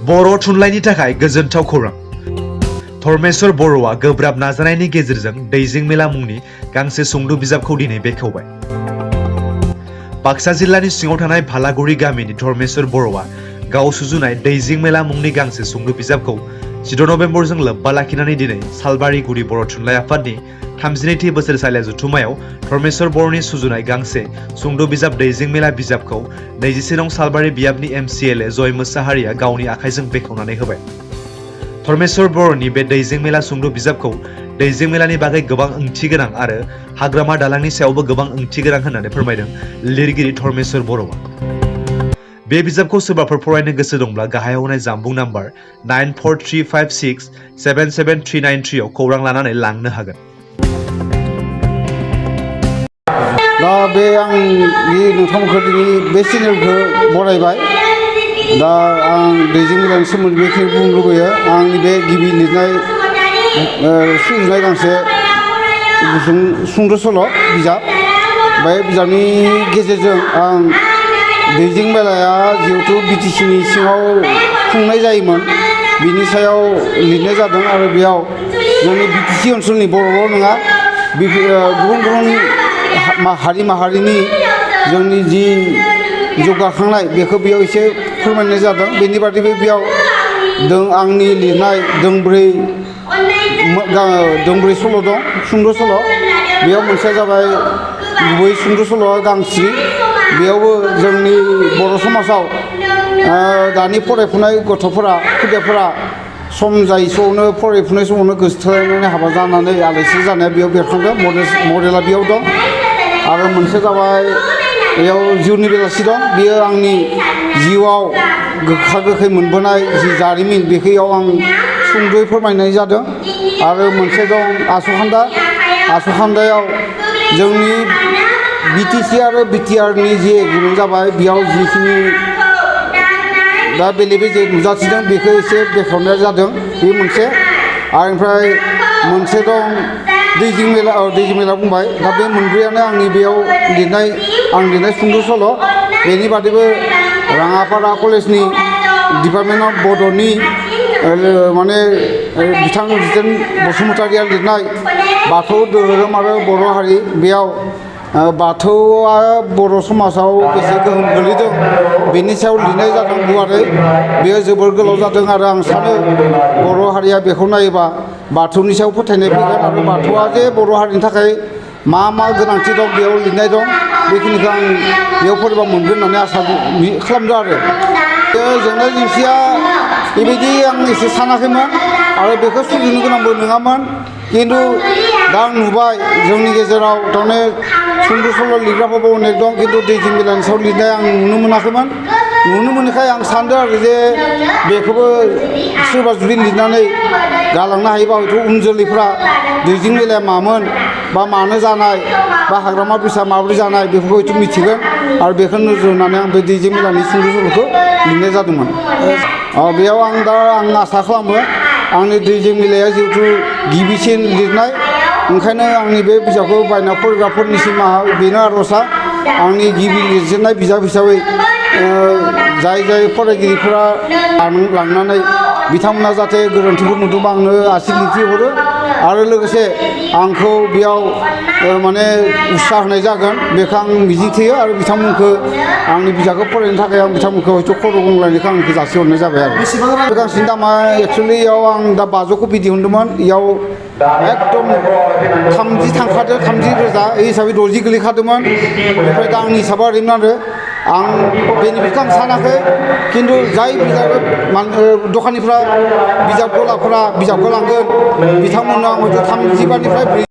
बर' थुनलाइनि थाखाय गोजोनथाव खौरां। धर्मेश्वर बर'आ गोब्राब नाजानायनि गेजेरजों दैजिं मेला मुंनि गांसे सुंद' बिजाबखौ दिनै बेखेवबाय। बाक्सा जिल्लानि सिङाव थानाय भालागुरि गामिनि धर्मेश्वर बर'आ गाव सुजुनाय दैजिं मेला मुंनि गांसे सुंद' बिजाबखौ 14 नबेम्बरजों लोब्बा लाखिनानै दिनै सालबारिगुरि बर' थुनलाइ आफादनि 32थि बोसोरसालिया जथुम्मायाव धर्मेश्वर बर'नि सुजुनाय गांसे सुंद' बिजाब दैजिं मेला बिजाबखौ 21 नं सालबारि बियाबनि MCLA जय मोसाहारिया गावनि आखाइजों बेखेवनानै होबाय। धर्मेश्वर बर'नि बे दैजिं मेला सुंद' बिजाबखौ दैजिं मेलानि बागै गोबां ओंथि गोनां आरो हाग्रामा दालांनि सायावबो गोबां ओंथि गोनां होननानै फोरमायदों लिरगिरि धर्मेश्वर बर'आ। बे बिजाबखौ सोरबाफोर फरायनो गोसो दंब्ला गाहायाव होनाय जानबुं नाम्बार 9435677393 आव खौरां लानानै लांनो हागोन। दा बे आंनि नोंथांमोनखौ दिनै बे चेनेलखौ बरायबाय। दा आं दैजिं मेलानि सोमोन्दै बेखिनि बुंनो लुबैयो। आंनि बे गिबि लिरनाय सुजुनाय गांसे सुंद' सल' बिजाब। बे बिजाबनि गेजेरजों आं दैजिं मेलाया जिहेथु BTCनि सिङाव खुंनाय जायोमोन बिनि सायाव लिरनाय जादों आरो बेयाव जोंनि BTC ओनसोलनि बर'ल' नङा गुबुन गुबुन हारि माहारिनि जोंनि जि जौगाखांनाय बेखौ बेयाव एसे फोरमायनाय जादों। बेनि बादैबो बेयाव आंनि लिरनाय दोंब्रै सल' दं, सुंद' सल'। बेयाव मोनसेया जाबाय गुबै सुंद' सल' गांस्रि। बेयावबो जोंनि बर' समाजाव दानि फरायफुनाय गथ'फोरा खुदियाफोरा सम जायै समावनो फरायफुनाय समावनो गोसोथोलायनानै हाबा जानानै आलायस्रि जानाया बेयाव बेरखांदों। मडेला बेयाव दं। आरो मोनसे जाबाय बेयाव जिउनि बेलासि दं। बेयो आंनि जिउआव गोखा गोखै मोनबोनाय जि जारिमिन बेखौ आं सुंद'यै फोरमायनाय जादों। आरो मोनसे दं आसुखान्दा। आसुखान्दायाव जोंनि BTC आरो BTRनि जि एग्रिमेन्ट जाबाय बेयाव जिखिनि दा बेले बेजे नुजाथिदों बेखौ एसे बेखेवनाय जादों। बे मोनसे आरो ओमफ्राय मोनसे दं दैजिं मेला बुंबाय। दा बे मोनब्रैयानो आंनि बेयाव लिरनाय सुंद' सल'। बेनि बादैबो राङापारा कलेजनि डिपार्टमेन्ट अफ बड'नि माने बिथां जितेन बसुमतारिया लिरनाय बाथौ धोरोम आरो बर' हारि। बेयाव बाथौआ बर' समाजाव बेसे गोहोम गोलैदों बेनि सायाव लिरनाय जादों गुवारै। बेयो जोबोर गोलाव जादों आरो आं सानो बर' हारिया बेखौ नायोबा बाथौनि सायाव फोथायनाय फैगोन आरो बाथौआ जे बर' हारिनि थाखाय मा गोनांथि दं बेयाव लिरनाय दं। बेखिनिखौ आं बेयाव फरायबा मोनगोन होननानै आसा खालामदों आरो जेंना जेंसिया बेबायदि आं एसे सानाखैमोन आरो बेखौ सुजुनो गोनांबो नङामोन। खिन्थु दा आं नुबाय जोंनि गेजेराव थारमाने सुंद' सल' लिरग्राफोरबो अनेक दं। खिन्थु दैजिं मेलानि सायाव लिरनाय आं नुनो मोनाखैमोन। नुनो मोनैखाय आं सानदों आरो जे बेखौबो सोरबा जुदि लिरनानै गालांनो हायोबा हयथ' उन जोलैफ्रा दैजिं मेलाया मामोन बा मानो जानाय बा हाग्रामा ब्रिजआ माबोरै जानाय बेफोरखौ हयथ' मिथिगोन। आरो बेखौ नोजोर होनानै आं बे दैजिं मेलानि सुंद' सल'खौ लिरनाय जादोंमोन। बेयाव आं आसा खालामो आंनि दैजिं मेलाया जिहेथु गिबिसिन लिरनाय ओंखायनो आंनि बे बिजाबखौ बायना फरायग्राफोरनिसिम बेनो आर'जआ आंनि गिबि लिरजेननाय बिजाब हिसाबै जाय फरायगिरिफोरा लांनानै बिथांमोना जाहाथे गोरोन्थिफोर नुदोंबा आंनो आसि दिन्थिहरो आरो लोगोसे आंखौ बेयाव माने उत्साह होनाय जागोन बेखौ आं मिजिंथियो। आरो बिथांमोनखौ आंनि बिजाबखौ फरायनो थाखाय आं बिथांमोनखौ हयथ' खर' गंग्लायनायखौ आंखौ जासिहरनाय जाबाय आरो बे गांसेनि दामा एक्सुवेलि इयाव आं दा 500 कपि दिहुनदोंमोन। इयाव एकदम 30 थांखादो 30,000 हिसाबै 60 गोलैखादोंमोन। ओमफ्राय दा आंनि हिसाबा ओरैनो आरो आं बेनिफिटखौ आं सानाखै। खिन्थु जाय बिजाब दखानिफ्रा बिजाब गलाफोरा बिजाबखौ लांगोन बिथांमोननो आं हयथ' 35 निफ्राय